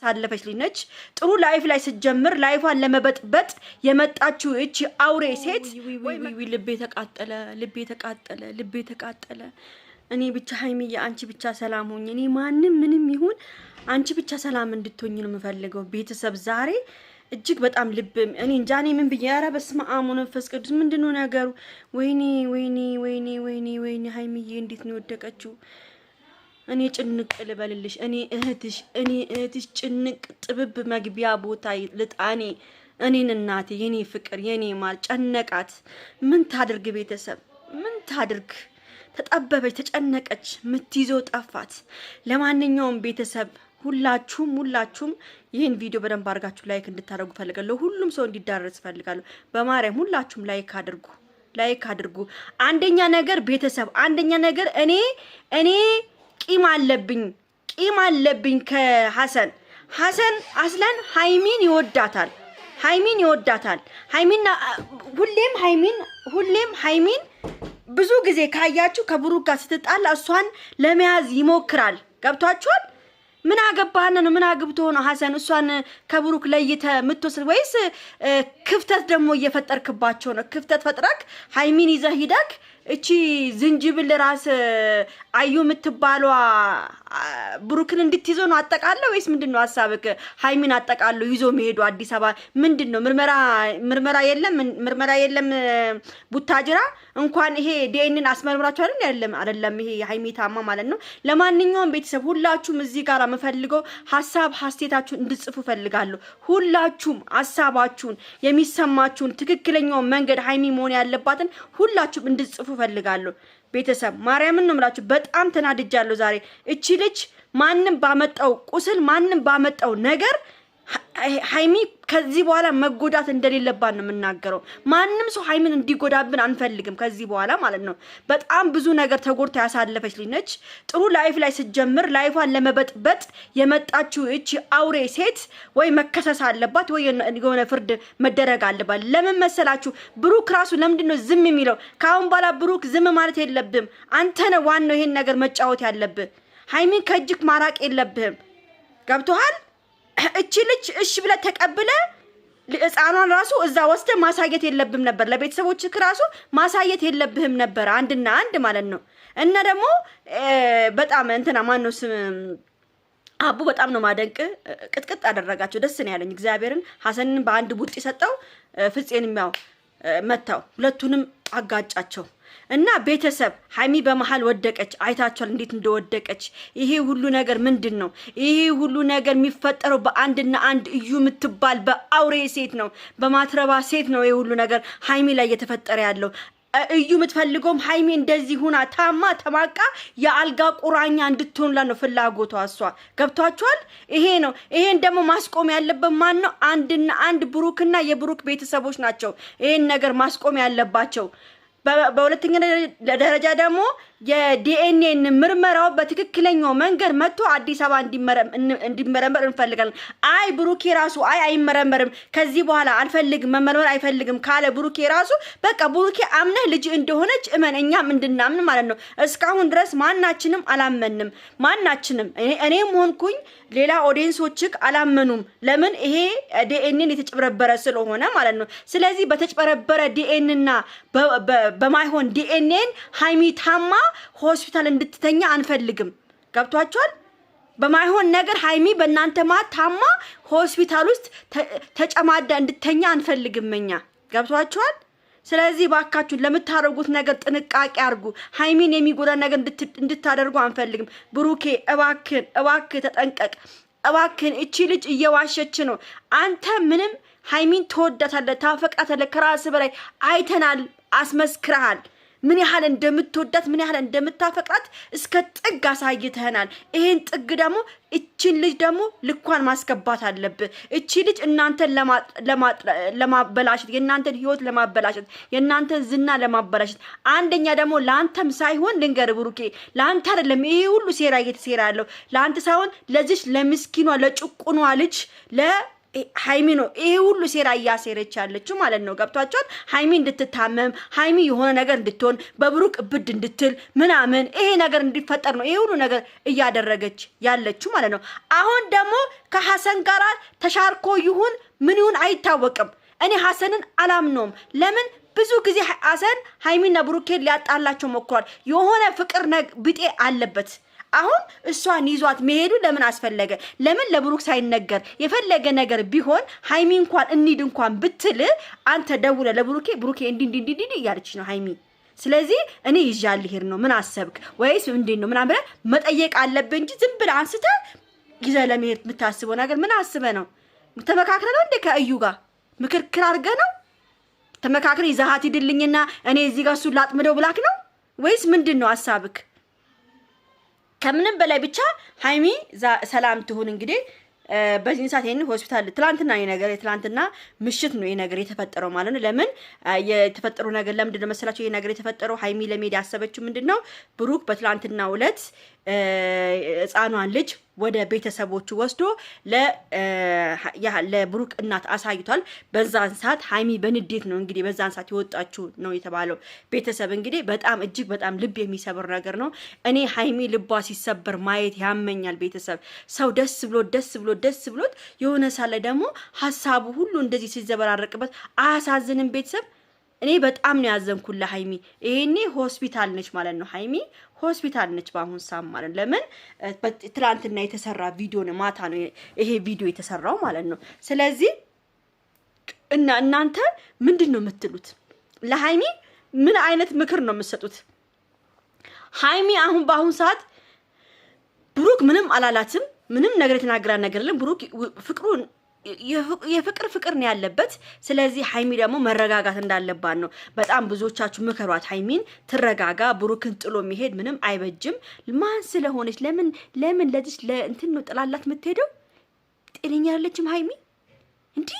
ታለፈች ልጅ ጥሩ ላይፍ ላይ ስትጀምር ላይፏን ለመበጥበጥ የመጣችው እቺ አውሬ ሴት ልቤ ተቃጠለ እኔ ብቻ ሀይሚዬ አንቺ ብቻ ሰላም ሆኝ እኔ ማንንም ምንም ይሁን አንቺ ብቻ ሰላም እንድትሆኝ ነው የምፈልገው ቤተሰብ ዛሬ እጅግ በጣም ልብ እኔ እንጃኔ ምን ብዬ ኧረ በስመ አብ ወመንፈስ ቅዱስ ምንድነው ነገሩ ወይኔ ሀይሚዬ እንዴት ነው ወደቀችው እኔ ጭንቅ ልበልልሽ እኔ እህትሽ ጭንቅ ጥብብ መግቢያ ቦታ ልጣኔ እኔን እናቴ የኔ ፍቅር የኔ ማል ጨነቃት ምን ታድርግ ቤተሰብ ምን ታድርግ ተጣበበች ተጨነቀች ምትይዘው ጠፋት ለማንኛውም ቤተሰብ ሁላችሁም ይሄን ቪዲዮ በደንብ አድርጋችሁ ላይክ እንድታደርጉ ፈልጋለሁ ሁሉም ሰው እንዲዳረስ ፈልጋለሁ በማርያም ሁላችሁም ላይክ አድርጉ አንደኛ ነገር ቤተሰብ አንደኛ ነገር እኔ ቂም አለብኝ ከሐሰን አስለን ሃይሚን ይወዳታል ሃይሚና ሁሌም ሃይሚን ብዙ ጊዜ ካያችሁ ከብሩክ ጋር ስትጣላ እሷን ለመያዝ ይሞክራል ገብቷችኋል ምን አገባህና ነው ምን አግብቶ ነው ሐሰን እሷን ከብሩክ ለይተ ምትወስድ ወይስ ክፍተት ደግሞ እየፈጠርክባቸው ነው ክፍተት ፈጥራክ ሃይሚን ይዘህ ሂደክ እቺ ዝንጅብል ራስ አዩ ምትባሏ ብሩክን እንድትይዘው ነው አጠቃለው ወይስ ምንድነው ሐሳብክ ሃይሚን አጠቃለው ይዞ መሄዱ አዲስ አበባ ምንድነው ምርመራ የለም ቡታጅራ እንኳን ይሄ ዲኤንኤን አስመርምራችሁ አይደለም ይሄ ሃይሚ ታማ ማለት ነው ለማንኛውም ቤተሰብ ሁላችሁም እዚህ ጋር መፈልገው ሐሳባችሁን እንድጽፉ ፈልጋለሁ ሁላችሁም ሐሳባችሁን የሚሰማችሁን ትክክለኛው መንገድ ሃይሚ መሆን ያለባትን ሁላችሁም እንድጽፉ ፈልጋለሁ ቤተሰብ ማርያምን ነው የምላችሁ በጣም ተናድጃለሁ ዛሬ እቺ ልጅ ማንንም ባመጣው ቁስል ማንንም ባመጣው ነገር ሃይሚ ከዚህ በኋላ መጎዳት እንደሌለባት ነው የምናገረው ማንንም ሰው ሃይሚን እንዲጎዳብን አንፈልግም ከዚህ በኋላ ማለት ነው በጣም ብዙ ነገር ተጎድታ ያሳለፈች ልጅ ነች ጥሩ ላይፍ ላይ ስትጀምር ላይፏን ለመበጥበጥ የመጣችው እቺ አውሬ ሴት ወይ መከሰስ አለባት ወይ የሆነ ፍርድ መደረግ አለባት ለምን መሰላችሁ ብሩክ ራሱ ለምንድነው ዝም የሚለው ካሁን በኋላ ብሩክ ዝም ማለት የለብህም አንተ ነህ ዋናው ይሄን ነገር መጫወት ያለብህ ሃይሚን ከእጅክ ማራቅ የለብህም ገብቶሃል እቺ ልጅ እሺ ብለ ተቀበለ ህፃኗን ራሱ እዛ ወስተ ማሳየት የለብህም ነበር ለቤተሰቦችህ ራሱ ማሳየት የለብህም ነበር አንድና አንድ ማለት ነው እና ደግሞ በጣም እንትና ማነው ስም አቡ በጣም ነው ማደንቅ ቅጥቅጥ አደረጋቸው ደስ ነው ያለኝ እግዚአብሔርን ሐሰንን በአንድ ቡጥ ይሰጣው ፍፄንም ያው መታው ሁለቱንም አጋጫቸው እና ቤተሰብ ሃይሚ በመሃል ወደቀች አይታችኋል እንዴት እንደወደቀች ይሄ ሁሉ ነገር ምንድነው ይሄ ሁሉ ነገር የሚፈጠረው በአንድና አንድ እዩ ምትባል በአውሬ ሴት ነው በማትረባ ሴት ነው ይሄ ሁሉ ነገር ሃይሚ ላይ እየተፈጠረ ያለው እዩ ምትፈልገውም ሃይሚ እንደዚህ ሆና ታማ ተማቃ የአልጋ ቁራኛ እንድትሆንላ ነው ፍላጎቷ እሷ ገብቷችኋል ይሄ ነው ይሄን ደግሞ ማስቆም ያለበት ማን ነው አንድና አንድ ብሩክና የብሩክ ቤተሰቦች ናቸው ይሄን ነገር ማስቆም ያለባቸው በሁለተኛ ደረጃ ደግሞ የዲኤንኤን ምርመራው በትክክለኛው መንገድ መጥቶ አዲስ አበባ እንዲመረመር እንፈልጋለን አይ ብሩኬ ራሱ አይመረመርም ከዚህ በኋላ አልፈልግም መመርመር አይፈልግም ካለ ብሩኬ ራሱ በቃ ብሩኬ አምነህ ልጅ እንደሆነች እመንኛም እንድናምን ማለት ነው እስካሁን ድረስ ማናችንም አላመንም ማናችንም እኔም ሆንኩኝ ሌላ ኦዲየንሶችክ አላመኑም ለምን ይሄ ዲኤንኤን የተጨበረበረ ስለሆነ ማለት ነው ስለዚህ በተጨበረበረ ዲኤንኤና በማይሆን ዲኤንኤን ሃይሚ ታማ ሆስፒታል እንድትተኛ አንፈልግም ገብቷችኋል በማይሆን ነገር ሃይሚ በእናንተ ታማ ሆስፒታል ውስጥ ተጨማዳ እንድትተኛ አንፈልግምኛ ገብቷችኋል ስለዚህ ባካችሁ ለምታረጉት ነገር ጥንቃቄ አርጉ ሃይሚን የሚጎዳ ነገር እንድታደርጉ አንፈልግም ብሩኬ እባክህ ተጠንቀቅ እባክህ እቺ ልጅ እየዋሸች ነው አንተ ምንም ሃይሚን ተወዳታለህ ታፈቃታለህ ከራስ በላይ አይተናል አስመስክረሃል ምን ያህል እንደምትወዳት ምን ያህል እንደምታፈቅራት እስከ ጥግ አሳይተናል ይሄን ጥግ ደግሞ እቺን ልጅ ደግሞ ልኳን ማስከባት አለበት እቺ ልጅ እናንተን ለማበላሽት የእናንተን ህይወት ለማበላሽት የእናንተን ዝና ለማበላሽት አንደኛ ደግሞ ላንተም ሳይሆን ልንገር ብሩኬ ላንተ አይደለም ይሄ ሁሉ ሴራ እየተሴራ ያለው ላንተ ሳይሆን ለዚህ ለምስኪኗ ለጭቁኗ ልጅ ሃይሚ ነው ይሄ ሁሉ ሴራ ያሴረች ያለችው ማለት ነው ገብቷቸዋል ሃይሚ እንድትታመም ሃይሚ የሆነ ነገር እንድትሆን በብሩክ እብድ እንድትል ምናምን ይሄ ነገር እንዲፈጠር ነው ይሄ ሁሉ ነገር እያደረገች ያለችው ማለት ነው አሁን ደግሞ ከሐሰን ጋር ተሻርኮ ይሁን ምን ይሁን አይታወቅም እኔ ሐሰንን አላምነውም ለምን ብዙ ጊዜ ሐሰን ሃይሚና ብሩኬን ሊያጣላቸው ሞክሯል የሆነ ፍቅር ብጤ አለበት አሁን እሷን ይዟት መሄዱ ለምን አስፈለገ ለምን ለብሩክ ሳይነገር የፈለገ ነገር ቢሆን ሃይሚ እንኳን እንሂድ እንኳን ብትል አንተ ደውለ ለብሩኬ ብሩኬ እንዲ ያለች ነው ሃይሚ ስለዚህ እኔ ይዣል ይሄር ነው ምን አሰብክ ወይስ እንዴት ነው ምናምን መጠየቅ አለብህ እንጂ ዝም ብለህ አንስተ ይዘ ለመሄድ የምታስበው ነገር ምን አስበ ነው ተመካክረ ነው እንደ ከእዩ ጋር ምክርክር አድርገ ነው ተመካክረ ይዛሃት ይድልኝና እኔ እዚህ ጋር ሱላጥ ምደው ብላክ ነው ወይስ ምንድነው ሐሳብክ ከምንም በላይ ብቻ ሃይሚ ሰላም ትሁን እንግዲህ በዚህ ሰዓት ይሄን ሆስፒታል ትላንትና ትላንትና ምሽት ነው ይሄ ነገር የተፈጠረው ማለት ነው ለምን የተፈጠረው ነገር ለምንድነው መሰላችሁ ይሄ ነገር የተፈጠረው ሃይሚ ለሜዲ ያሰበችው ምንድነው ብሩክ በትላንትና ዕለት ህፃኗን ልጅ ወደ ቤተሰቦቹ ወስዶ ለብሩክ እናት አሳይቷል በዛን ሰዓት ሃይሚ በንዴት ነው እንግዲህ በዛን ሰዓት ይወጣችሁ ነው የተባለው ቤተሰብ እንግዲህ በጣም እጅግ በጣም ልብ የሚሰብር ነገር ነው እኔ ሃይሚ ልቧ ሲሰበር ማየት ያመኛል ቤተሰብ ሰው ደስ ብሎት የሆነ ሳለ ደግሞ ሐሳቡ ሁሉ እንደዚህ ሲዘበራረቅበት አያሳዝንም ቤተሰብ እኔ በጣም ነው ያዘንኩላ ሃይሚ ይሄኔ ሆስፒታል ነች ማለት ነው ሃይሚ ሆስፒታል ነች ባሁን ሰዓት ማለት ለምን ትላንትና የተሰራ ቪዲዮ ነው ማታ ነው ይሄ ቪዲዮ የተሰራው ማለት ነው ስለዚህ እናንተ ምንድነው የምትሉት ለሃይሚ ምን አይነት ምክር ነው የምትሰጡት ሃይሚ አሁን ባሁን ሰዓት ብሩክ ምንም አላላትም ምንም ነገር የተናገራ ነገር የለም ብሩክ ፍቅሩን የፍቅር ነው ያለበት ስለዚህ ሃይሚ ደግሞ መረጋጋት እንዳለባት ነው በጣም ብዙዎቻችሁ ምከሯት ሃይሚን ትረጋጋ ብሩክን ጥሎ መሄድ ምንም አይበጅም ማን ስለሆነች ለምን ለዚህ ለእንትን ነው ጥላላት የምትሄደው ጤነኛ አይደለችም ሃይሚ እንዴ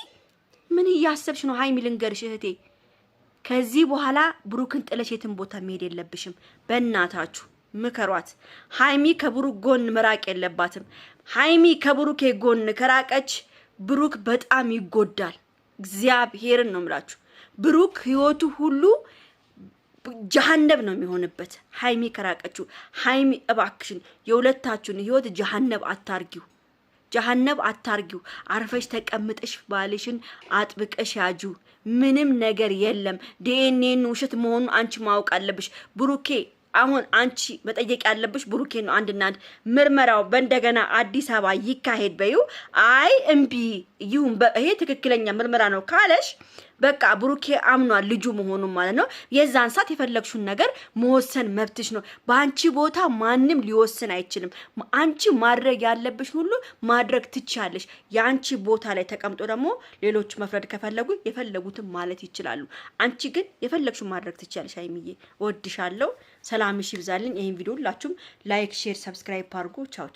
ምን ያሰብሽ ነው ሃይሚ ልንገርሽ እህቴ ከዚህ በኋላ ብሩክን ጥለሽ የትን ቦታ መሄድ የለብሽም በእናታችሁ ምከሯት ሃይሚ ከብሩክ ጎን መራቅ የለባትም ሃይሚ ከብሩክ ጎን ከራቀች ብሩክ በጣም ይጎዳል እግዚአብሔርን ነው የምላችሁ ብሩክ ህይወቱ ሁሉ ጀሃነም ነው የሚሆንበት ሃይሚ ከራቀችው ሃይሚ እባክሽን የሁለታችሁን ህይወት ጀሃነም አታርጊው አርፈሽ ተቀምጠሽ ባልሽን አጥብቀሽ ያጁ ምንም ነገር የለም ዲኤንኤን ውሸት መሆኑ አንቺ ማወቅ አለብሽ ብሩኬ አሁን አንቺ መጠየቅ ያለብሽ ብሩኬ ነው አንድና አንድ ምርመራው በእንደገና አዲስ አበባ ይካሄድ በዩ አይ እምቢ ይሁን ይሄ ትክክለኛ ምርመራ ነው ካለሽ በቃ ብሩኬ አምኗል ልጁ መሆኑ ማለት ነው የዛን ሰዓት የፈለግሽውን ነገር መወሰን መብትሽ ነው በአንቺ ቦታ ማንንም ሊወስን አይችልም አንቺ ማድረግ ያለብሽ ሁሉ ማድረግ ትቻለሽ ያንቺ ቦታ ላይ ተቀምጦ ደግሞ ሌሎች መፍረድ ከፈለጉ የፈለጉትን ማለት ይችላሉ አንቺ ግን የፈለግሽውን ማድረግ ትቻለሽ ሃይሚዬ ወድሻለሁ ሰላምሽ ይብዛልኝ ይሄን ቪዲዮ ሁላችሁም ላይክ ሼር ሰብስክራይብ አድርጉ ቻው